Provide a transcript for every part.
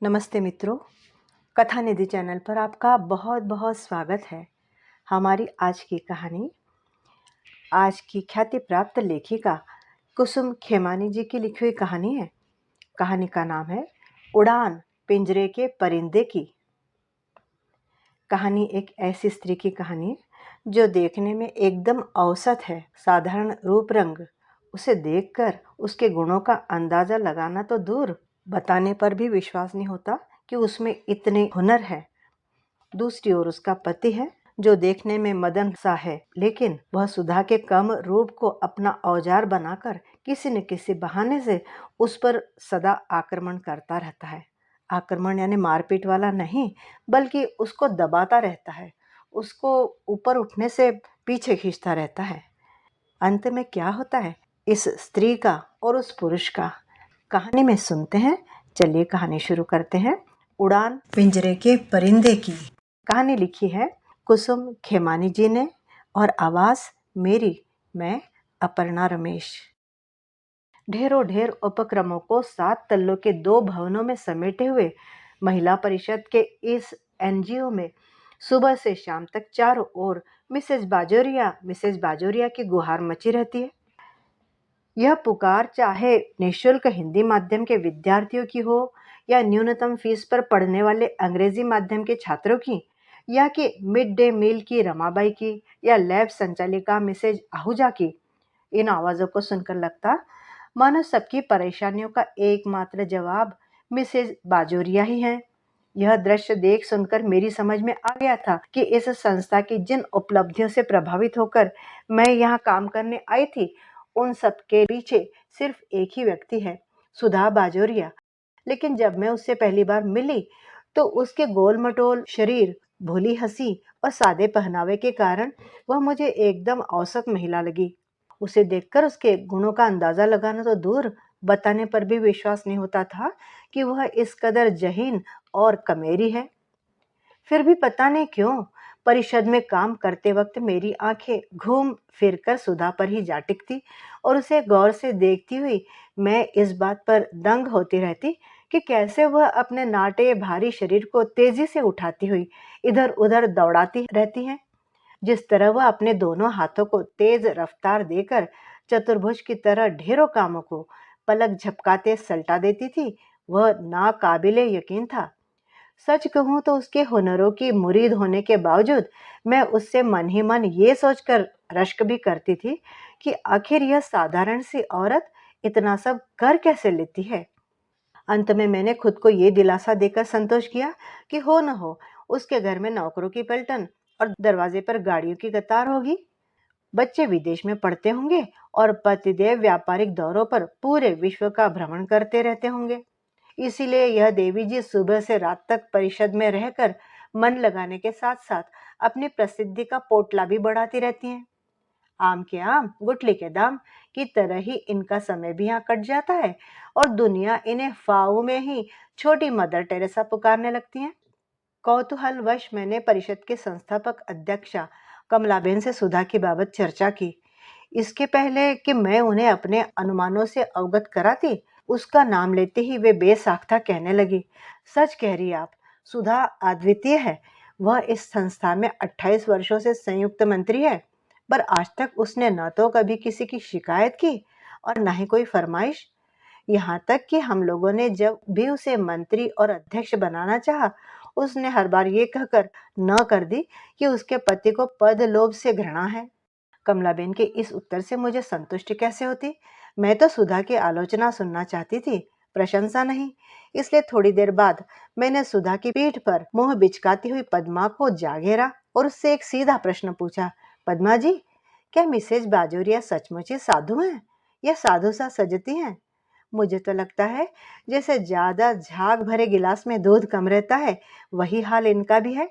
नमस्ते मित्रों, कथा निधि चैनल पर आपका बहुत बहुत स्वागत है। हमारी आज की कहानी आज की ख्याति प्राप्त लेखिका कुसुम खेमानी जी की लिखी हुई कहानी है। कहानी का नाम है उड़ान पिंजरे के परिंदे की। कहानी एक ऐसी स्त्री की कहानी है जो देखने में एकदम औसत है, साधारण रूप रंग। उसे देखकर उसके गुणों का अंदाजा लगाना तो दूर, बताने पर भी विश्वास नहीं होता कि उसमें इतने हुनर है। दूसरी ओर उसका पति है जो देखने में मदन सा है, लेकिन वह सुधा के कम रूप को अपना औजार बनाकर किसी न किसी बहाने से उस पर सदा आक्रमण करता रहता है। आक्रमण यानी मारपीट वाला नहीं, बल्कि उसको दबाता रहता है, उसको ऊपर उठने से पीछे खींचता रहता है। अंत में क्या होता है इस स्त्री का और उस पुरुष का, कहानी में सुनते हैं। चलिए कहानी शुरू करते हैं। उड़ान पिंजरे के परिंदे की। कहानी लिखी है कुसुम खेमानी जी ने और आवाज मेरी, मैं अपर्णा रमेश। ढेरों ढेर उपक्रमों को 7 तल्लों के 2 भवनों में समेटे हुए महिला परिषद के इस एनजीओ में सुबह से शाम तक चारों ओर मिसेज बाजोरिया की गुहार मची रहती है। यह पुकार चाहे निःशुल्क हिंदी माध्यम के विद्यार्थियों की हो, या न्यूनतम फीस पर पढ़ने वाले अंग्रेजी माध्यम के छात्रों की, या कि मिड डे मील की रमाबाई की, या लैब संचालिका मिसेज आहूजा की। इन आवाजों को सुनकर लगता मानो सबकी परेशानियों का एकमात्र जवाब मिसेज बाजोरिया ही है। यह दृश्य देख सुनकर मेरी समझ में आ गया था कि इस संस्था की जिन उपलब्धियों से प्रभावित होकर मैं यहाँ काम करने आई थी, उन सब के पीछे सिर्फ एक ही व्यक्ति है, सुधा बाजोरिया। लेकिन जब मैं उससे पहली बार मिली तो उसके गोल मटोल शरीर, भोली हंसी और सादे पहनावे के कारण वह मुझे एकदम औसत महिला लगी। उसे देखकर उसके गुणों का अंदाजा लगाना तो दूर, बताने पर भी विश्वास नहीं होता था कि वह इस कदर जहीन और कमेरी है। फिर भी पता नहीं क्यों परिषद में काम करते वक्त मेरी आंखें घूम फिरकर सुधा पर ही जा टिकती और उसे गौर से देखती हुई मैं इस बात पर दंग होती रहती कि कैसे वह अपने नाटे भारी शरीर को तेजी से उठाती हुई इधर उधर दौड़ाती रहती है। जिस तरह वह अपने दोनों हाथों को तेज रफ्तार देकर चतुर्भुज की तरह ढेरों कामों को पलक झपकाते सल्टा देती थी, वह नाकाबिले यकीन था। सच कहूं तो उसके हुनरों की मुरीद होने के बावजूद मैं उससे मन ही मन ये सोचकर रश्क भी करती थी कि आखिर यह साधारण सी औरत इतना सब कर कैसे लेती है। अंत में मैंने खुद को ये दिलासा देकर संतोष किया कि हो न हो उसके घर में नौकरों की पलटन और दरवाजे पर गाड़ियों की कतार होगी। बच्चे विदेश में पढ़ते होंगे और पतिदेव व्यापारिक दौरों पर पूरे विश्व का भ्रमण करते रहते होंगे। इसीलिए यह देवी जी सुबह से रात तक परिषद में रहकर मन लगाने के साथ साथ अपनी प्रसिद्धि का पोटला भी बढ़ाती रहती हैं। आम के आम गुठली के दाम की तरह ही इनका समय भी यहाँ कट जाता है और दुनिया इन्हें फाऊ में ही छोटी मदर टेरेसा पुकारने लगती है। कौतूहलवश मैंने परिषद के संस्थापक अध्यक्षा कमलाबेन से सुधा की बाबत चर्चा की। इसके पहले कि मैं उन्हें अपने अनुमानों से अवगत कराती, उसका नाम लेते ही वे बेसाख्ता कहने लगी, सच कह रही आप, सुधा अद्वितीय है। वह इस संस्था में 28 वर्षों से संयुक्त मंत्री है, पर आज तक उसने न तो कभी किसी की शिकायत की और न ही कोई फरमाइश। यहाँ तक कि हम लोगों ने जब भी उसे मंत्री और अध्यक्ष बनाना चाहा, उसने हर बार ये कहकर न कर दी कि उसके पति को पद लोभ से घृणा है। कमलाबेन के इस उत्तर से मुझे संतुष्टि कैसे होती। मैं तो सुधा की आलोचना सुनना चाहती थी, प्रशंसा नहीं। इसलिए थोड़ी देर बाद मैंने सुधा की पीठ पर मुंह बिचकाती हुई पद्मा को जा घेरा और उससे एक सीधा प्रश्न पूछा, पद्मा जी, क्या मिसेज बाजोरिया सचमुच ही साधु हैं या साधु सा सजती हैं? मुझे तो लगता है जैसे ज्यादा झाग भरे गिलास में दूध कम रहता है, वही हाल इनका भी है।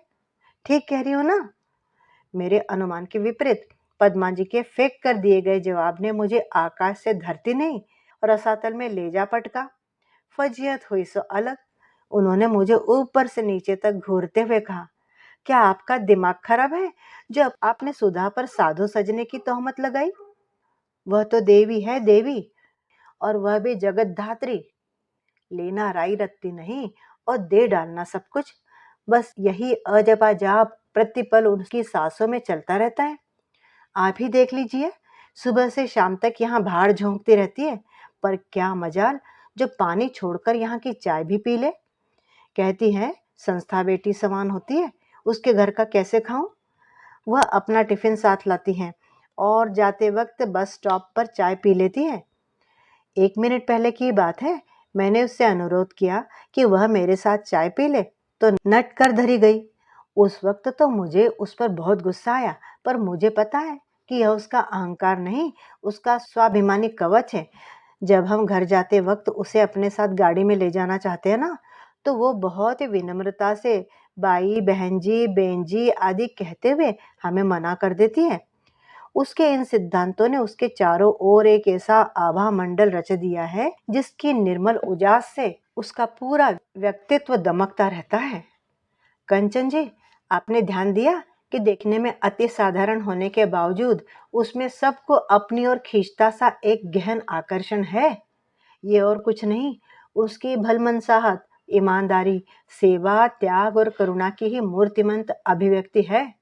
ठीक कह रही हूँ ना? मेरे अनुमान के विपरीत पद्मा जी के फेंक कर दिए गए जवाब ने मुझे आकाश से धरती नहीं, रसातल में ले जा पटका। फजीहत हुई सो अलग। उन्होंने मुझे ऊपर से नीचे तक घूरते हुए कहा, क्या आपका दिमाग खराब है जब आपने सुधा पर साधु सजने की तोहमत लगाई? वह तो देवी है, देवी, और वह भी जगत धात्री। लेना राई रत्ती नहीं और दे डालना सब कुछ। बस यही अजपाजाप प्रतिपल उनकी सांसों में चलता रहता है। आप ही देख लीजिए, सुबह से शाम तक यहाँ भाड़ झोंकती रहती है, पर क्या मजाल जो पानी छोड़कर यहाँ की चाय भी पी ले। कहती है संस्था बेटी समान होती है, उसके घर का कैसे खाऊं। वह अपना टिफिन साथ लाती हैं और जाते वक्त बस स्टॉप पर चाय पी लेती है। 1 मिनट पहले की बात है, मैंने उससे अनुरोध किया कि वह मेरे साथ चाय पी ले, तो नट कर धरी गई। उस वक्त तो मुझे उस पर बहुत गुस्सा आया, पर मुझे पता है कि यह उसका अहंकार नहीं, उसका स्वाभिमानी कवच है। जब हम घर जाते वक्त उसे अपने साथ गाड़ी में ले जाना चाहते हैं ना, तो वो बहुत ही विनम्रता से बाई, बहन जी, बेन जी आदि कहते हुए हमें मना कर देती है। उसके इन सिद्धांतों ने उसके चारों ओर एक ऐसा आभा मंडल रच दिया है जिसकी निर्मल उजास से उसका पूरा व्यक्तित्व दमकता रहता है। कंचन जी, आपने ध्यान दिया कि देखने में अति साधारण होने के बावजूद उसमें सबको अपनी ओर खींचता सा एक गहन आकर्षण है। ये और कुछ नहीं, उसकी भलमनसाहत, ईमानदारी, सेवा, त्याग और करुणा की ही मूर्तिमंत अभिव्यक्ति है।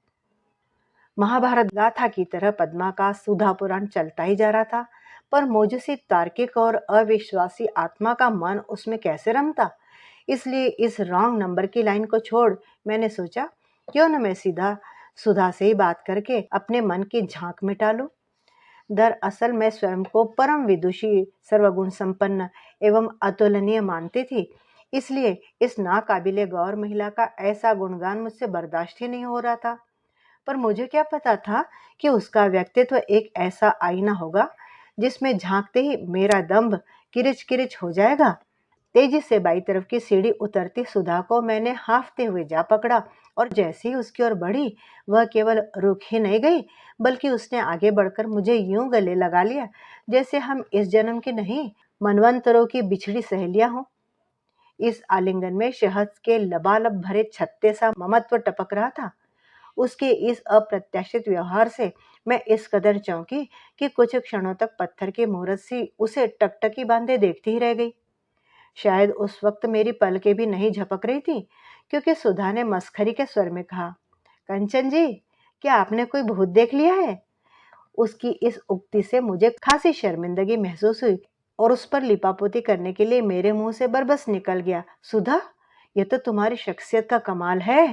महाभारत गाथा की तरह पद्मा का सुधा पुराण चलता ही जा रहा था, पर मुझसे तार्किक और अविश्वासी आत्मा का मन उसमें कैसे रमता। इसलिए इस रॉन्ग नंबर की लाइन को छोड़ मैंने सोचा क्यों न मैं सीधा सुधा से ही बात करके अपने मन की झांक मिटा लूं। दरअसल मैं स्वयं को परम विदुषी, सर्वगुण संपन्न एवं अतुलनीय मानती थी। इसलिए इस नाकाबिले गौर महिला का ऐसा गुणगान मुझसे बर्दाश्त ही नहीं हो रहा था। पर मुझे क्या पता था कि उसका व्यक्तित्व एक ऐसा आईना होगा जिसमें झांकते ही मेरा दंभ किरिच किरिच हो जाएगा। तेजी से बाई तरफ की सीढ़ी उतरती सुधा को मैंने हांफते हुए जा पकड़ा और जैसे ही उसकी ओर बढ़ी, वह केवल रुक ही नहीं गई, बल्कि उसने आगे बढ़कर मुझे यूं गले लगा लिया जैसे हम इस जन्म की नहीं, मनवंतरों की बिछड़ी सहेलियां हों। इस आलिंगन में शहद के लबालब भरे छत्ते सा ममत्व टपक रहा था। उसके इस अप्रत्याशित व्यवहार से मैं इस कदर चौंकी कि कुछ क्षणों तक पत्थर की मूरत सी उसे टकटकी बांधे देखती ही रह गई। शायद उस वक्त मेरी पलकें भी नहीं झपक रही थी, क्योंकि सुधा ने मस्खरी के स्वर में कहा, कंचन जी, क्या आपने कोई भूत देख लिया है। उसकी इस उक्ति से मुझे खासी शर्मिंदगी महसूस हुई और उस पर लिपापोती करने के लिए मेरे मुंह से बरबस निकल गया, सुधा, यह तो तुम्हारी शख्सियत का कमाल है।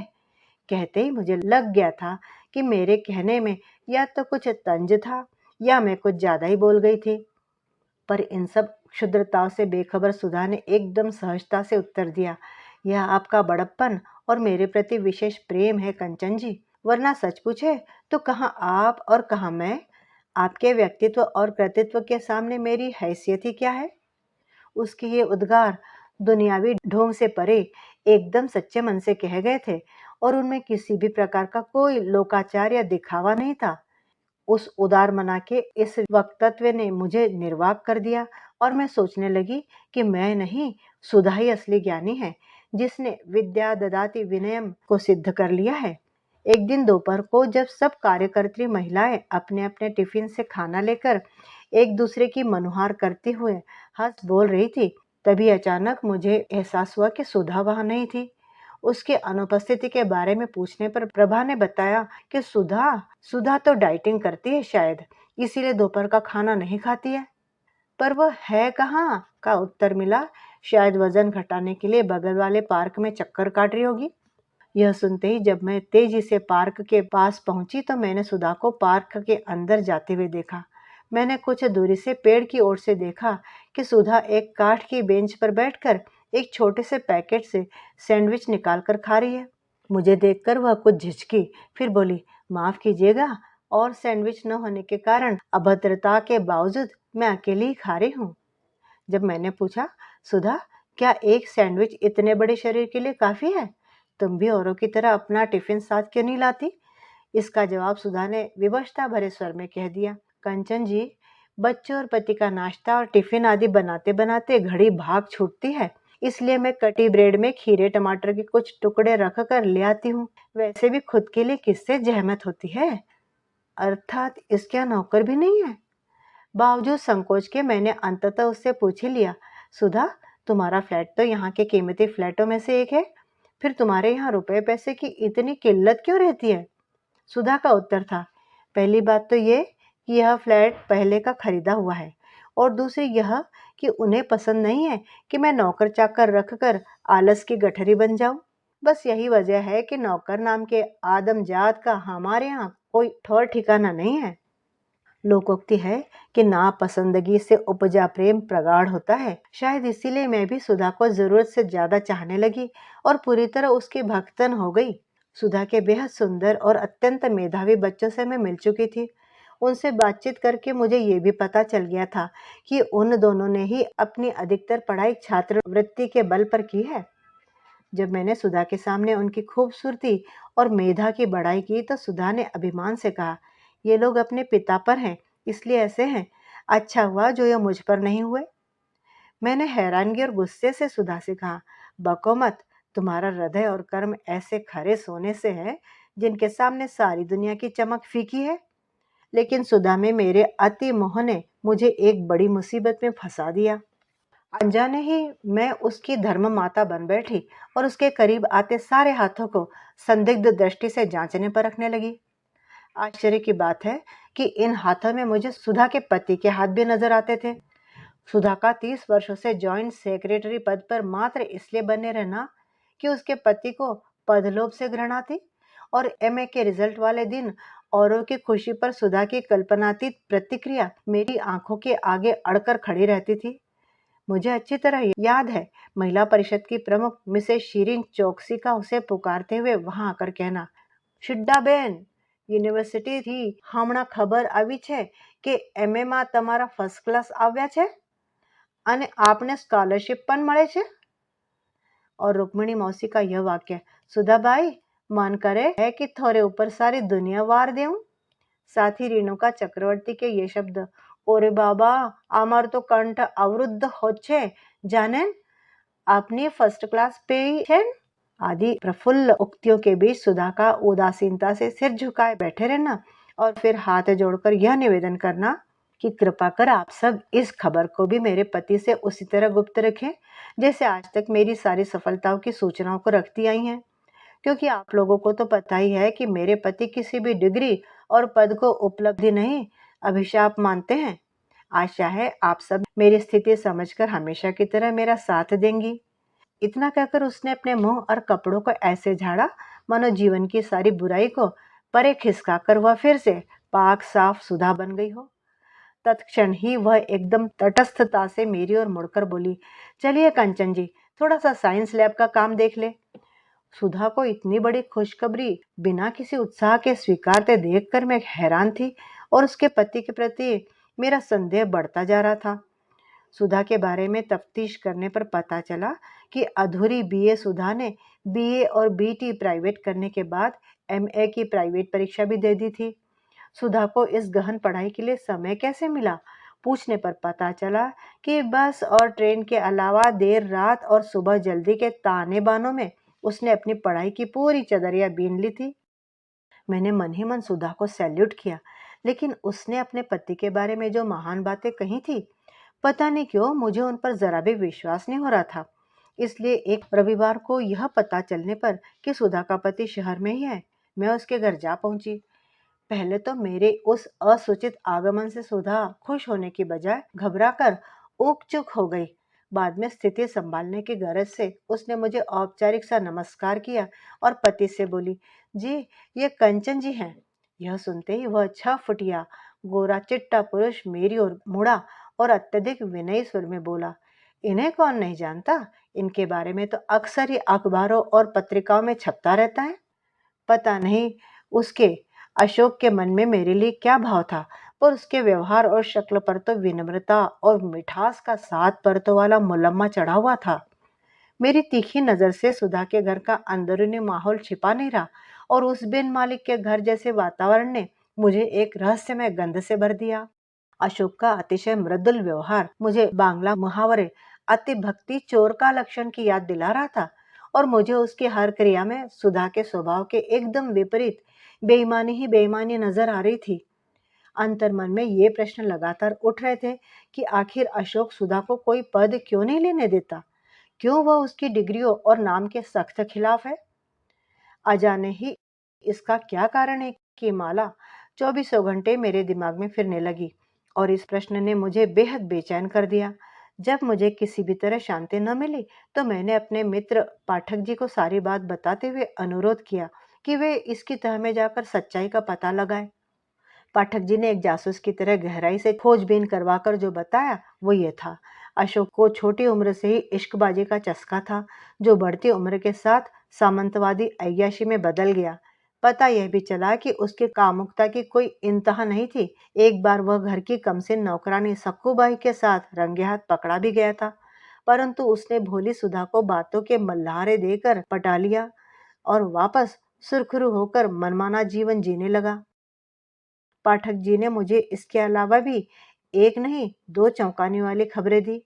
कहते ही मुझे लग गया था कि मेरे कहने में या तो कुछ तंज था या मैं कुछ ज्यादा ही बोल गई थी। पर इन सब क्षुद्रताओं से बेखबर सुधा ने एकदम सहजता से उत्तर दिया, यह आपका बड़प्पन और मेरे प्रति विशेष प्रेम है कंचन जी, वरना सच पूछे तो कहाँ आप और कहाँ मैं। आपके व्यक्तित्व और कृतित्व के सामने मेरी हैसियत ही क्या है। उसके ये उद्गार दुनियावी ढोंग से परे एकदम सच्चे मन से कहे गए थे और उनमें किसी भी प्रकार का कोई लोकाचार या दिखावा नहीं था। उस उदार मना के इस वक्तव्य ने मुझे निर्वाक कर दिया और मैं सोचने लगी कि मैं नहीं, सुधा ही असली ज्ञानी है, जिसने विद्या ददाति विनयम को सिद्ध कर लिया है। एक दिन दोपहर को जब सब कार्यकर्त्री महिलाएं अपने अपने टिफिन से खाना लेकर एक दूसरे की मनुहार करते हुए हंस बोल रही थी, तभी अचानक मुझे एहसास हुआ कि सुधा वहां नहीं थी। उसके अनुपस्थिति के बारे में पूछने पर प्रभा ने बताया कि सुधा सुधा तो डाइटिंग करती है शायद, इसीलिए दोपहर का खाना नहीं खाती है। पर वह है कहाँ का उत्तर मिला, शायद वजन घटाने के लिए बगल वाले पार्क में चक्कर काट रही होगी। यह सुनते ही जब मैं तेजी से पार्क के पास पहुंची तो मैंने सुधा को पार्क के अंदर जाते हुए देखा। मैंने कुछ दूरी से पेड़ की ओर से देखा कि सुधा एक काठ की बेंच पर बैठकर एक छोटे से पैकेट से सैंडविच निकालकर खा रही है। मुझे देखकर वह कुछ झिझकी, फिर बोली, माफ कीजिएगा, और सैंडविच न होने के कारण अभद्रता के बावजूद मैं अकेली ही खा रही हूँ। जब मैंने पूछा, सुधा, क्या एक सैंडविच इतने बड़े शरीर के लिए काफी है? तुम भी औरों की तरह अपना टिफिन साथ क्यों नहीं लाती? इसका जवाब सुधा ने विवशता भरे स्वर में कह दिया, कंचन जी, बच्चों और पति का नाश्ता और टिफिन आदि बनाते बनाते घड़ी भाग छूटती है, इसलिए मैं कटी ब्रेड में खीरे टमाटर के कुछ टुकड़े रख कर ले आती हूँ। वैसे भी खुद के लिए किससे जहमत होती है। अर्थात इसके यहाँ नौकर भी नहीं है। बावजूद संकोच के मैंने अंततः उससे पूछ ही लिया, सुधा, तुम्हारा फ्लैट तो यहाँ के कीमती फ्लैटों में से एक है, फिर तुम्हारे यहाँ रुपए पैसे की इतनी किल्लत क्यों रहती है? सुधा का उत्तर था, पहली बात तो ये कि यह फ्लैट पहले का खरीदा हुआ है, और दूसरी यह कि उन्हें पसंद नहीं है कि मैं नौकर चाकर रखकर आलस की गठरी बन जाऊं। बस यही वजह है कि नौकर नाम के आदमजात का हमारे यहाँ कोई ठौर ठिकाना नहीं है। लोकोक्ति है कि नापसंदगी से उपजा प्रेम प्रगाढ़ होता है। शायद इसीलिए मैं भी सुधा को जरूरत से ज्यादा चाहने लगी और पूरी तरह उसकी भक्तन हो गई। सुधा के बेहद सुंदर और अत्यंत मेधावी बच्चों से मैं मिल चुकी थी। उनसे बातचीत करके मुझे ये भी पता चल गया था कि उन दोनों ने ही अपनी अधिकतर पढ़ाई छात्रवृत्ति के बल पर की है। जब मैंने सुधा के सामने उनकी खूबसूरती और मेधा की बड़ाई की तो सुधा ने अभिमान से कहा, ये लोग अपने पिता पर हैं, इसलिए ऐसे हैं। अच्छा हुआ जो यह मुझ पर नहीं हुए। मैंने हैरानगी और गुस्से से सुधा से कहा, बको मत, तुम्हारा हृदय और कर्म ऐसे खरे सोने से है जिनके सामने सारी दुनिया की चमक फीकी है। लेकिन सुधा में मेरे अति मोह ने मुझे एक बड़ी मुसीबत में फंसा दिया। अनजाने ही मैं उसकी धर्म माता बन बैठी और उसके करीब आते सारे हाथों को संदिग्ध दृष्टि से जांचने परखने लगी। आश्चर्य की बात है कि इन हाथों में मुझे सुधा के पति के हाथ भी नजर आते थे। सुधा का 30 वर्षों से जॉइंट सेक्रेटरी पद पर मात्र इसलिए बने रहना कि उसके पति को पदलोभ से घृणा थी, और एमए के रिजल्ट वाले दिन औरों की खुशी पर सुधा की कल्पनातीत प्रतिक्रिया मेरी आंखों के आगे अड़कर खड़ी रहती थी। मुझे अच्छी तरह याद है महिला परिषद की प्रमुख मिसेस शीरीन चौकसी का उसे पुकारते हुए वहां आकर कहना, शिड्डा बेन, યુનિવર્સિટી થી હમણાં ખબર આવી છે કે એમએ માં તમારા ફર્સ્ટ ક્લાસ આવ્યા છે અને આપને સ્કોલરશિપ પણ મળે છે। और रुक्मिणी मौसी का यह वाक्य, सुधा भाई, मन करे है कि थोड़े ऊपर सारी दुनिया वार देऊं। साथ ही रेणुका चक्रवर्ती के ये शब्द, ओरे बाबा, आमार तो कंठ अवरुद्ध होच्छे, जानेन, आपनी फर्स्ट क्लास पे है आदि प्रफुल्ल उक्तियों के बीच सुधा का उदासीनता से सिर झुकाए बैठे रहना और फिर हाथ जोड़कर यह निवेदन करना कि कृपा कर आप सब इस खबर को भी मेरे पति से उसी तरह गुप्त रखें जैसे आज तक मेरी सारी सफलताओं की सूचनाओं को रखती आई हैं, क्योंकि आप लोगों को तो पता ही है कि मेरे पति किसी भी डिग्री और पद को उपलब्धि नहीं, अभिशाप मानते हैं। आशा है आप सब मेरी स्थिति समझकर हमेशा की तरह मेरा साथ देंगी। इतना कहकर उसने अपने मुंह और कपड़ों को ऐसे झाड़ा मानो जीवन की सारी बुराई को परे खिसका कर वह फिर से पाक साफ सुधा बन गई हो। तत्क्षण ही वह एकदम तटस्थता से मेरी ओर मुड़कर बोली, चलिए कंचन जी, थोड़ा सा साइंस लैब का काम देख ले। सुधा को इतनी बड़ी खुशखबरी बिना किसी उत्साह के स्वीकारते देखकर मैं हैरान थी और उसके पति के प्रति मेरा संदेह बढ़ता जा रहा था। सुधा के बारे में तफ्तीश करने पर पता चला कि अधूरी बीए सुधा ने बीए और बीटी प्राइवेट करने के बाद एमए की प्राइवेट परीक्षा भी दे दी थी। सुधा को इस गहन पढ़ाई के लिए समय कैसे मिला? पूछने पर पता चला कि बस और ट्रेन के अलावा देर रात और सुबह जल्दी के ताने बानों में उसने अपनी पढ़ाई की पूरी चदरिया बीन ली थी। मैंने मन ही मन सुधा को सैल्यूट किया, लेकिन उसने अपने पति के बारे में जो महान बातें कही थी, पता नहीं क्यों मुझे उन पर जरा भी विश्वास नहीं हो रहा था। इसलिए एक रविवार को यह पता चलने पर कि सुधा का पति शहर में ही है, मैं उसके घर जा पहुंची। पहले तो मेरे उस असूचित आगमन से सुधा खुश होने की बजाय घबराकर ऊक-चूक हो गई। बाद में स्थिति संभालने की गरज से उसने मुझे औपचारिक सा नमस्कार किया और पति से बोली, जी, ये कंचन जी हैं। यह सुनते ही वह 6 फुटिया गोरा चिट्टा पुरुष मेरी ओर मुड़ा और अत्यधिक विनयी स्वर में बोला, इन्हें कौन नहीं जानता, इनके बारे में तो अक्सर ही अखबारों और पत्रिकाओं में छपता रहता है। पता नहीं उसके अशोक के मन में मेरे लिए क्या भाव था, पर उसके व्यवहार और शक्ल पर तो विनम्रता और मिठास का 7 परतों वाला मुलम्मा चढ़ा हुआ था। मेरी तीखी नजर से सुधा के घर का अंदरूनी माहौल छिपा नहीं रहा और उस बिन मालिक के घर जैसे वातावरण ने मुझे एक रहस्यमय गंध से भर दिया। अशोक का अतिशय मृदुल व्यवहार मुझे बांग्ला मुहावरे अति भक्ति चोर का लक्षण की याद दिला रहा था, और मुझे उसकी हर क्रिया में सुधा के स्वभाव के एकदम विपरीत बेईमानी ही बेईमानी नजर आ रही थी। अंतर्मन में ये प्रश्न लगातार उठ रहे थे कि आखिर अशोक सुधा को कोई पद क्यों नहीं लेने देता। क्यों वह उसकी डिग्रियों और नाम के सख्त खिलाफ है? अजाने ही इसका क्या कारण है कि माला चौबीसों घंटे मेरे दिमाग में फिरने लगी, और इस प्रश्न ने मुझे बेहद बेचैन कर दिया। जब मुझे किसी भी तरह शांति न मिली, तो मैंने अपने मित्र पाठक जी को सारी बात बताते हुए अनुरोध किया कि वे इसकी तह में जाकर सच्चाई का पता लगाएं। पाठक जी ने एक जासूस की तरह गहराई से खोजबीन करवाकर जो बताया वो ये था। अशोक को छोटी उम्र से ही इश्कबाजी का चस्का था, जो बढ़ती उम्र के साथ सामंतवादी अय्याशी में बदल गया। पता यह भी चला कि उसकी कामुकता की कोई इंतहा नहीं थी। एक बार वह घर की कमसिन नौकरानी सक्कूबाई के साथ रंगे हाथ पकड़ा भी गया था, परंतु उसने भोली सुधा को बातों के मल्लारे देकर पटा लिया और वापस सुरखरू होकर मनमाना जीवन जीने लगा। पाठक जी ने मुझे इसके अलावा भी एक नहीं दो चौंकाने वाली खबरें दी।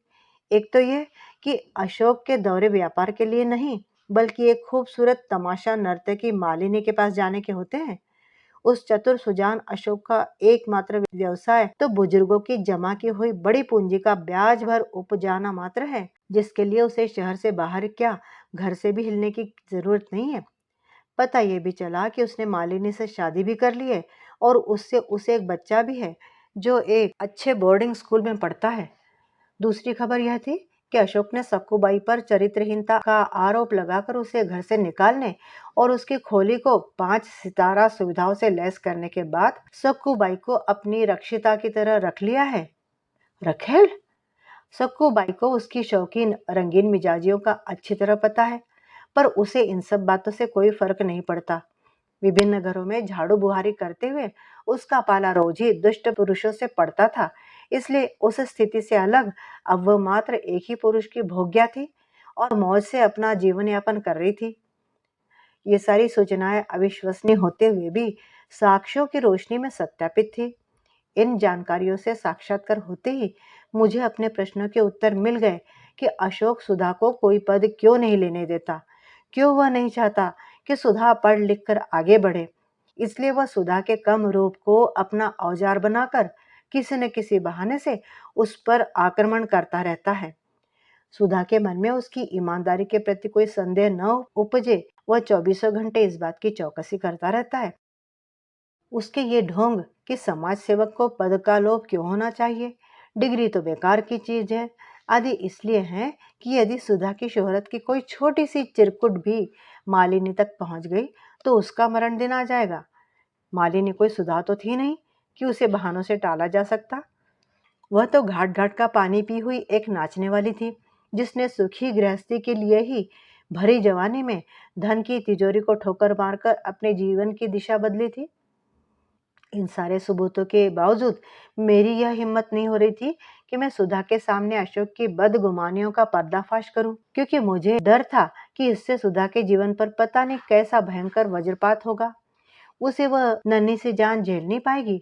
एक तो यह कि अशोक के दौरे व्यापार के लिए नहीं, बल्कि एक खूबसूरत तमाशा नर्तकी मालिनी के पास जाने के होते हैं। उस चतुर सुजान अशोक का एकमात्र व्यवसाय तो बुजुर्गों की जमा की हुई बड़ी पूंजी का ब्याज भर उपजाना मात्र है, जिसके लिए उसे शहर से बाहर क्या, घर से भी हिलने की जरूरत नहीं है। पता ये भी चला कि उसने मालिनी से शादी भी कर ली है, और उससे उसे एक बच्चा भी है, जो एक अच्छे बोर्डिंग स्कूल में पढ़ता है। दूसरी खबर यह थी कि अशोक ने सक्कूबाई पर चरित्रहीनता का आरोप लगाकर उसे घर से निकालने और उसकी खोली को 5 सितारा सुविधाओं से लैस करने के बाद सक्कूबाई को अपनी रक्षिता की तरह रख लिया है। रखेल? सक्कूबाई को उसकी शौकीन रंगीन मिजाजियों का अच्छी तरह पता है, पर उसे इन सब बातों से कोई फर्क नहीं पड़ता। विभिन्न घरों में झाड़ू बुहारी करते हुए उसका पाला रोज ही दुष्ट पुरुषों से पड़ता था, इसलिए उस स्थिति से अलग अब वह मात्र एक ही पुरुष की भोग्या थी और मौज से अपना जीवन यापन कर रही थी। ये सारी सूचनाएं अविश्वसनीय होते हुए भी साक्ष्यों की रोशनी में सत्यापित थी। इन जानकारियों से साक्षात्कार होते ही मुझे अपने प्रश्नों के उत्तर मिल गए कि अशोक सुधा को कोई पद क्यों नहीं लेने देता, क्यों वह नहीं चाहता कि सुधा पढ़ लिख कर आगे बढ़े। इसलिए वह सुधा के कम रूप को अपना औजार बनाकर किसी न किसी बहाने से उस पर आक्रमण करता रहता है। सुधा के मन में उसकी ईमानदारी के प्रति कोई संदेह न उपजे, वह चौबीसों घंटे इस बात की चौकसी करता रहता है। उसके ये ढोंग कि समाज सेवक को पद का लोभ क्यों होना चाहिए, डिग्री तो बेकार की चीज है, आदि इसलिए है कि यदि सुधा की शोहरत की कोई छोटी सी चिरकुट भी मालिनी तक पहुंच गई तो उसका मरण दिन आ जाएगा। मालिनी कोई सुधा तो थी नहीं कि उसे बहानों से टाला जा सकता। वह तो घाट घाट का पानी पी हुई एक नाचने वाली थी, जिसने सुखी गृहस्थी के लिए ही भरी जवानी में धन की तिजोरी को ठोकर मारकर अपने जीवन की दिशा बदली थी। इन सारे सबूतों के बावजूद मेरी यह हिम्मत नहीं हो रही थी कि मैं सुधा के सामने अशोक की बदगुमानियों का पर्दाफाश करूं, क्योंकि मुझे डर था कि इससे सुधा के जीवन पर पता नहीं कैसा भयंकर वज्रपात होगा। उसे वह नन्ही सी जान झेल नहीं पाएगी।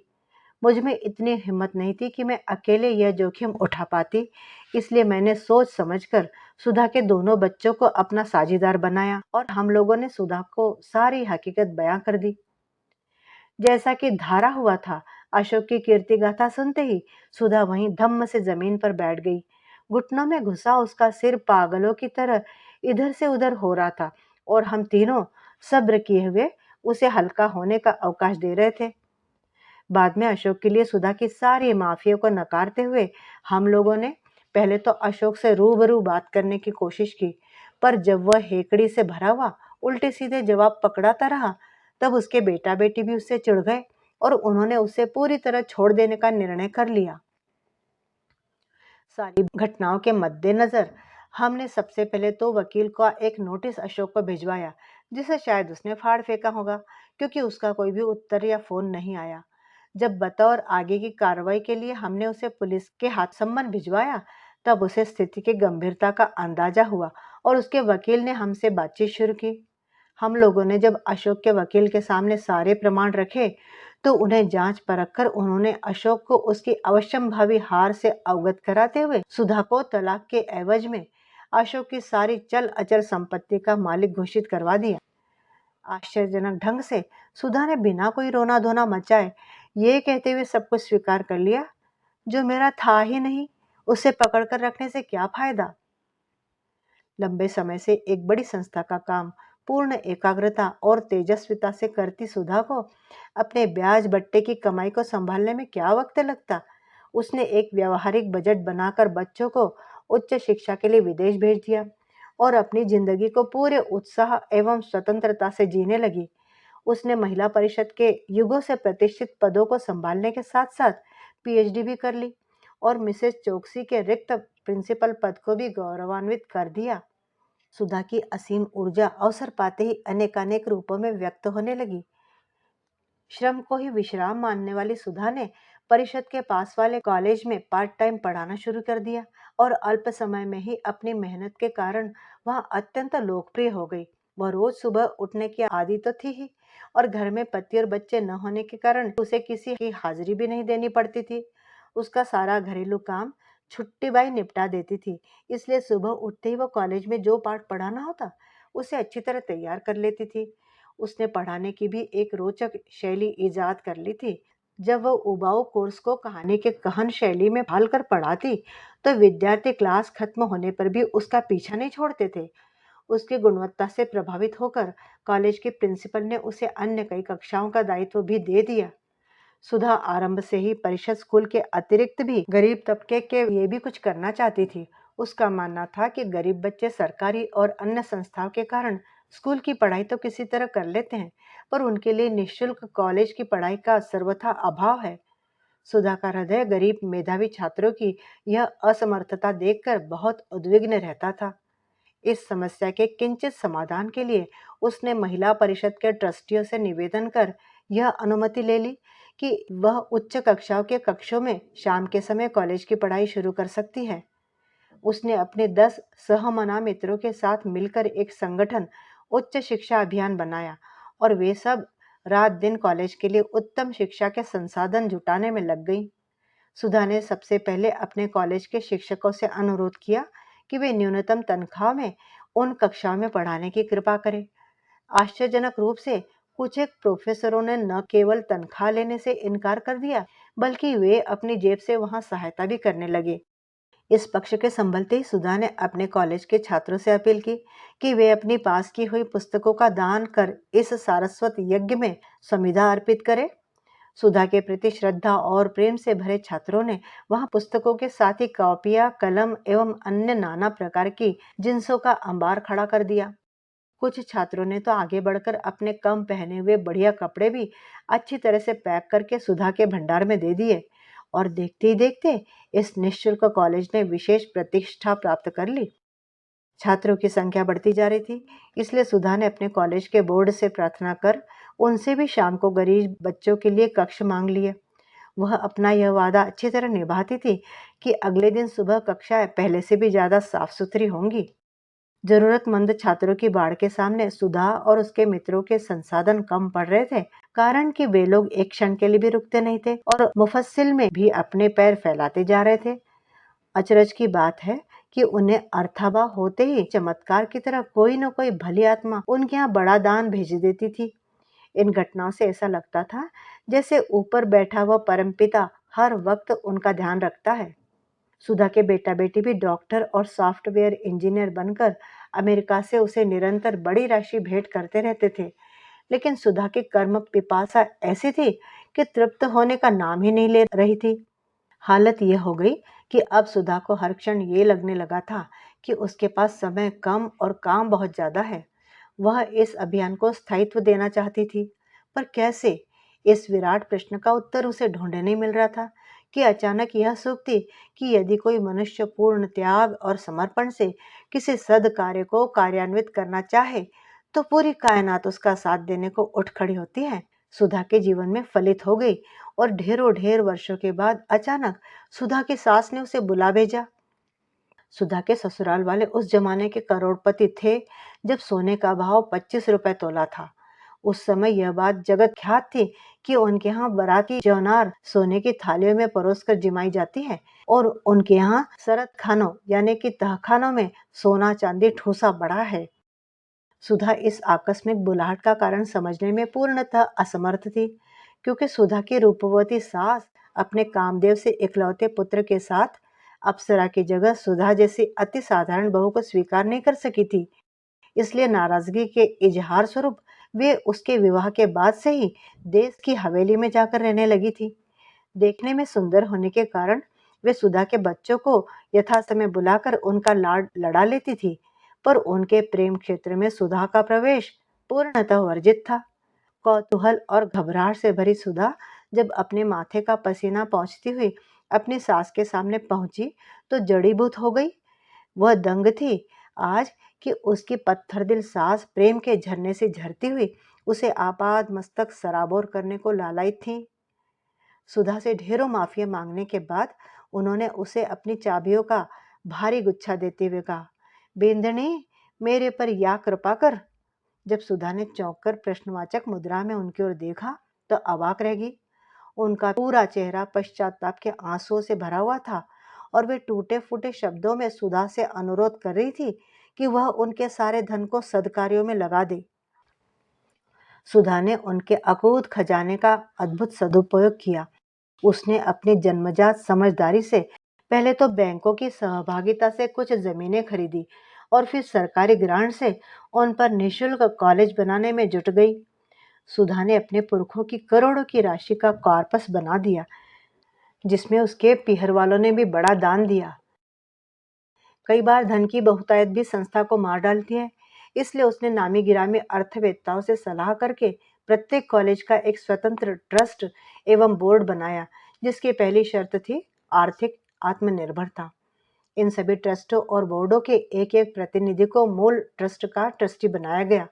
मुझ में इतनी हिम्मत नहीं थी कि मैं अकेले यह जोखिम उठा पाती। इसलिए मैंने सोच समझकर सुधा के दोनों बच्चों को अपना साझीदार बनाया और हम लोगों ने सुधा को सारी हकीकत बयां कर दी। जैसा कि धारा हुआ था, अशोक की कीर्ति गाथा सुनते ही सुधा वहीं धम्म से जमीन पर बैठ गई। घुटनों में घुसा उसका सिर पागलों की तरह इधर से उधर हो रहा था, और हम तीनों सब्र किए हुए उसे हल्का होने का अवकाश दे रहे थे। बाद में अशोक के लिए सुधा की सारी माफियों को नकारते हुए हम लोगों ने पहले तो अशोक से रूबरू बात करने की कोशिश की, पर जब वह हेकड़ी से भरा हुआ उल्टे सीधे जवाब पकड़ाता रहा, तब उसके बेटा बेटी भी उससे चिढ़ गए और उन्होंने उसे पूरी तरह छोड़ देने का निर्णय कर लिया। सारी घटनाओं के मद्देनजर हमने सबसे पहले तो वकील का एक नोटिस अशोक को भिजवाया, जिसे शायद उसने फाड़ फेंका होगा, क्योंकि उसका कोई भी उत्तर या फोन नहीं आया। जब बतौर आगे की कार्रवाई के लिए हमने उसे पुलिस के हाथ सम्मन भिजवाया, तब उसे स्थिति की गंभीरता का अंदाजा हुआ और उसके वकील ने हमसे बातचीत शुरू की। हम लोगों ने जब अशोक के वकील के सामने सारे प्रमाण रखे, तो उन्हें जांच परख कर उन्होंने अशोक को उसकी अवश्यंभावी हार से अवगत कराते हुए सुधा को तलाक के एवज में अशोक की सारी चल अचल संपत्ति का मालिक घोषित करवा दिया। आश्चर्यजनक ढंग से सुधा ने बिना कोई रोना धोना मचाए ये कहते हुए सब कुछ स्वीकार कर लिया, जो मेरा था ही नहीं, उसे पकड़कर रखने से क्या फायदा। लंबे समय से एक बड़ी संस्था का काम पूर्ण एकाग्रता और तेजस्विता से करती सुधा को अपने ब्याज बट्टे की कमाई को संभालने में क्या वक्त लगता। उसने एक व्यवहारिक बजट बनाकर बच्चों को उच्च शिक्षा के लिए विदेश भेज दिया और अपनी जिंदगी को पूरे उत्साह एवं स्वतंत्रता से जीने लगी। उसने महिला परिषद के युगों से प्रतिष्ठित पदों को संभालने के साथ साथ पीएचडी भी कर ली और मिसेस चोकसी के रिक्त प्रिंसिपल पद को भी गौरवान्वित कर दिया। सुधा की असीम ऊर्जा अवसर पाते ही अनेकानेक रूपों में व्यक्त होने लगी। श्रम को ही विश्राम मानने वाली सुधा ने परिषद के पास वाले कॉलेज में पार्ट टाइम पढ़ाना शुरू कर दिया और अल्प समय में ही अपनी मेहनत के कारण वह अत्यंत लोकप्रिय हो गई। वह रोज सुबह उठने की आदि तो थी ही और घर में पति और बच्चे न होने के कारण उसे किसी की हाजिरी भी नहीं देनी पड़ती थी। उसका सारा घरेलू काम छुट्टी बाई निपटा देती थी, इसलिए सुबह उठते ही वो कॉलेज में जो पाठ पढ़ाना होता उसे अच्छी तरह तैयार कर लेती थी। उसने पढ़ाने की भी एक रोचक शैली इजाद कर ली थी। जब वह उबाऊ कोर्स को कहानी के कहन शैली में ढाल कर पढ़ाती तो विद्यार्थी क्लास खत्म होने पर भी उसका पीछा नहीं छोड़ते थे। उसकी गुणवत्ता से प्रभावित होकर कॉलेज के प्रिंसिपल ने उसे अन्य कई कक्षाओं का दायित्व भी दे दिया। सुधा आरंभ से ही परिषद स्कूल के अतिरिक्त भी गरीब तबके के लिए भी कुछ करना चाहती थी। उसका मानना था कि गरीब बच्चे सरकारी और अन्य संस्थाओं के कारण स्कूल की पढ़ाई तो किसी तरह कर लेते हैं, पर उनके लिए निःशुल्क कॉलेज की पढ़ाई का सर्वथा अभाव है। सुधा का हृदय गरीब मेधावी छात्रों की यह असमर्थता देखकर बहुत उद्विग्न रहता था। इस समस्या के किंचित समाधान के लिए उसने महिला परिषद के ट्रस्टियों से निवेदन कर यह अनुमति ले ली कि वह उच्च कक्षाओं के कक्षों में शाम के समय कॉलेज की पढ़ाई शुरू कर सकती है। उसने अपने 10 सहमना मित्रों के साथ मिलकर एक संगठन उच्च शिक्षा अभियान बनाया और वे सब रात दिन कॉलेज के लिए उत्तम शिक्षा के संसाधन जुटाने में लग गई। सुधा ने सबसे पहले अपने कॉलेज के शिक्षकों से अनुरोध किया कि वे न्यूनतम तनख्वाह में उन कक्षाओं में पढ़ाने की कृपा करें। आश्चर्यजनक रूप से कुछ एक प्रोफेसरों ने न केवल तनख्वाह लेने से इनकार कर दिया, बल्कि वे अपनी जेब से वहां सहायता भी करने लगे। इस पक्ष के संभलते ही सुधा ने अपने कॉलेज के छात्रों से अपील की कि वे अपनी पास की हुई पुस्तकों का दान कर इस सारस्वत यज्ञ में समिधा अर्पित करें। सुधा के प्रति श्रद्धा और प्रेम से भरे छात्रों ने वहां पुस्तकों के साथ ही कॉपियां, कलम एवं अन्य नाना प्रकार की जिन्सों का अंबार खड़ा कर दिया। कुछ छात्रों ने तो आगे बढ़कर अपने कम पहने हुए बढ़िया कपड़े भी अच्छी तरह से पैक करके सुधा के भंडार में दे दिए और देखते ही देखते इस निःशुल्क कॉलेज ने विशेष प्रतिष्ठा प्राप्त कर ली। छात्रों की संख्या बढ़ती जा रही थी, इसलिए सुधा ने अपने कॉलेज के बोर्ड से प्रार्थना कर उनसे भी शाम को गरीब बच्चों के लिए कक्ष मांग लिए। वह अपना यह वादा अच्छी तरह निभाती थी कि अगले दिन सुबह कक्षाएं पहले से भी ज्यादा साफ सुथरी होंगी। जरूरतमंद छात्रों की बाढ़ के सामने सुधा और उसके मित्रों के संसाधन कम पड़ रहे थे, कारण कि वे लोग एक क्षण के लिए भी रुकते नहीं थे और मुफस्सिल में भी अपने पैर फैलाते जा रहे थे। अचरज की बात है कि उन्हें अर्थाभाव होते ही चमत्कार की तरह कोई न कोई भली आत्मा उनके यहाँ बड़ा दान भेज देती थी। इन घटनाओं से ऐसा लगता था जैसे ऊपर बैठा हुआ परमपिता हर वक्त उनका ध्यान रखता है। सुधा के बेटा बेटी भी डॉक्टर और सॉफ्टवेयर इंजीनियर बनकर अमेरिका से उसे निरंतर बड़ी राशि भेंट करते रहते थे, लेकिन सुधा की कर्म पिपासा ऐसी थी कि तृप्त होने का नाम ही नहीं ले रही थी। हालत यह हो गई कि अब सुधा को हर क्षण ये लगने लगा था कि उसके पास समय कम और काम बहुत ज्यादा है। वह इस अभियान को स्थायित्व देना चाहती थी, पर कैसे? इस विराट प्रश्न का उत्तर उसे ढूंढे नहीं मिल रहा था कि अचानक यह सूक्ति कि यदि कोई मनुष्य पूर्ण त्याग और समर्पण से किसी सद कार्य को कार्यान्वित करना चाहे तो पूरी कायनात उसका साथ देने को उठ खड़ी होती है, सुधा के जीवन में फलित हो गई। और ढेरों ढेर वर्षों के बाद अचानक सुधा की सास ने उसे बुला भेजा। सुधा के ससुराल वाले उस जमाने के करोड़पति थे जब सोने का भाव 25 रुपए तोला था। उस समय यह बात जगत ख्यात थी कि उनके यहाँ बाराती जौनार सोने की थालियों में परोसकर जिमाई जाती है और उनके यहाँ सरत खानों यानी कि तहखानों में सोना चांदी ठूसा बड़ा है। सुधा इस आकस्मिक बुलाहट का कारण समझने में पूर्णतः असमर्थ थी, क्योंकि सुधा की रूपवती सास अपने कामदेव से इकलौते पुत्र के साथ अप्सरा की जगह सुधा जैसी अति साधारण बहू को स्वीकार नहीं कर सकी थी। इसलिए नाराजगी के इजहार स्वरूप वे उसके विवाह के बाद से ही देश की हवेली में जाकर रहने लगी थी। देखने में सुंदर होने के कारण वे सुधा के बच्चों को यथासमय बुलाकर उनका लाड लड़ा लेती थी, पर उनके प्रेम क्षेत्र में सुधा का प्रवेश पूर्णतः वर्जित था। कौतूहल और घबराहट से भरी सुधा जब अपने माथे का पसीना पोंछती हुई अपनी सास के सामने पहुंची तो जड़ीभूत हो गई। वह दंग थी आज कि उसकी पत्थर दिल सास प्रेम के झरने से झरती हुई उसे आपाद मस्तक सराबोर करने को लालायित थी। सुधा से ढेरों माफिया मांगने के बाद उन्होंने उसे अपनी चाबियों का भारी गुच्छा देते हुए कहा, बेंदनी, मेरे पर या कृपा कर। जब सुधा ने चौंक कर प्रश्नवाचक मुद्रा में उनकी ओर देखा तो अवाक रह गई। उनका पूरा चेहरा पश्चाताप के आंसुओं से भरा हुआ था और वे टूटे फूटे शब्दों में सुधा से अनुरोध कर रही थी कि वह उनके सारे धन को सदकार्यों में लगा दे। सुधा ने उनके अकूत खजाने का अद्भुत सदुपयोग किया। उसने अपनी जन्मजात समझदारी से पहले तो बैंकों की सहभागिता से कुछ जमीनें खरीदी और फिर सरकारी ग्रांट से उन पर निःशुल्क कॉलेज बनाने में जुट गई। सुधा ने अपने पुरखों की करोड़ों की राशि का कॉर्पस बना दिया, जिसमें उसके पीहर वालों ने भी बड़ा दान दिया। कई बार धन की बहुतायत भी संस्था को मार डालती है, इसलिए उसने नामी गिरामी अर्थवेत्ताओं से सलाह करके प्रत्येक कॉलेज का एक स्वतंत्र ट्रस्ट एवं बोर्ड बनाया, जिसकी पहली शर्त थी आर्थिक आत्मनिर्भरता। इन सभी ट्रस्टों और बोर्डों के एक एक प्रतिनिधि को मूल ट्रस्ट का ट्रस्टी बनाया गया,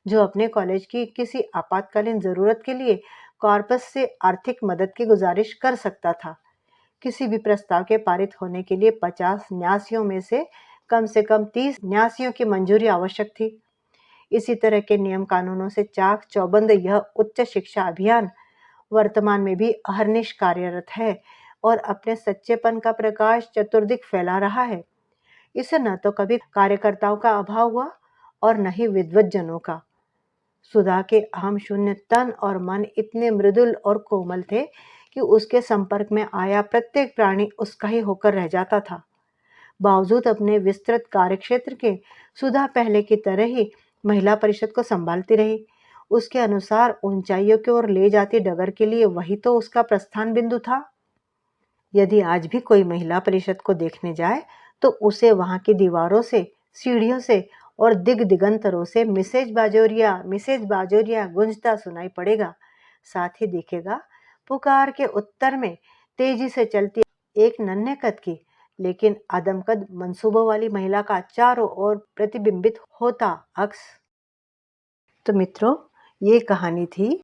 जो अपने कॉलेज की किसी आपातकालीन जरूरत के लिए कॉर्पस से आर्थिक मदद की गुजारिश कर सकता था। किसी भी प्रस्ताव के पारित होने के लिए 50 न्यासियों में से कम 30 न्यासियों की मंजूरी आवश्यक थी। इसी तरह के नियम कानूनों से चाक चौबंद यह उच्च शिक्षा अभियान वर्तमान में भी अहर्निश कार्यरत है और अपने सच्चेपन का प्रकाश चतुर्दिक फैला रहा है। इसे न तो कभी कार्यकर्ताओं का अभाव हुआ और न ही विद्वत जनों का। सुधा के अहम शून्य तन और मन इतने मृदुल और कोमल थे कि उसके संपर्क में आया प्रत्येक प्राणी उसका ही होकर रह जाता था। बावजूद अपने विस्तृत कार्यक्षेत्र के सुधा पहले की तरह ही महिला परिषद को संभालती रही। उसके अनुसार ऊंचाइयों की ओर ले जाती डगर के लिए वही तो उसका प्रस्थान बिंदु था। यदि आज भी कोई महिला परिषद को देखने जाए तो उसे वहां की दीवारों से, सीढ़ियों से और दिगंतरों से मिसेज बाजोरिया गूंजता सुनाई पड़ेगा। साथ ही दिखेगा पुकार के उत्तर में तेजी से चलती एक नन्हे कद की लेकिन आदमकद मंसूबों वाली महिला का चारों ओर प्रतिबिंबित होता अक्स। तो मित्रों, ये कहानी थी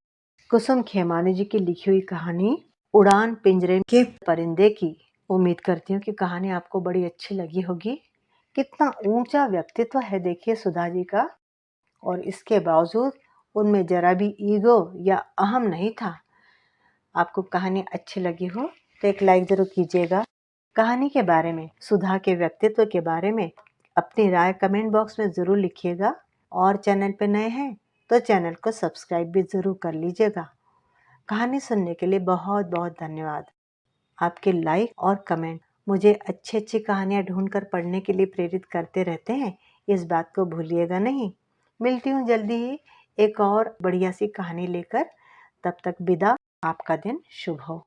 कुसुम खेमानी जी की लिखी हुई कहानी उड़ान पिंजरे के परिंदे की। उम्मीद करती हूँ कि कहानी आपको बड़ी अच्छी लगी होगी। कितना ऊंचा व्यक्तित्व है देखिए सुधा जी का, और इसके बावजूद उनमें जरा भी ईगो या अहम नहीं था। आपको कहानी अच्छी लगी हो तो एक लाइक जरूर कीजिएगा। कहानी के बारे में, सुधा के व्यक्तित्व के बारे में अपनी राय कमेंट बॉक्स में जरूर लिखिएगा, और चैनल पे नए हैं तो चैनल को सब्सक्राइब भी जरूर कर लीजिएगा। कहानी सुनने के लिए बहुत बहुत धन्यवाद। आपके लाइक और कमेंट मुझे अच्छी अच्छी कहानियाँ ढूंढकर पढ़ने के लिए प्रेरित करते रहते हैं, इस बात को भूलिएगा नहीं। मिलती हूँ जल्दी ही एक और बढ़िया सी कहानी लेकर। तब तक विदा। आपका दिन शुभ हो।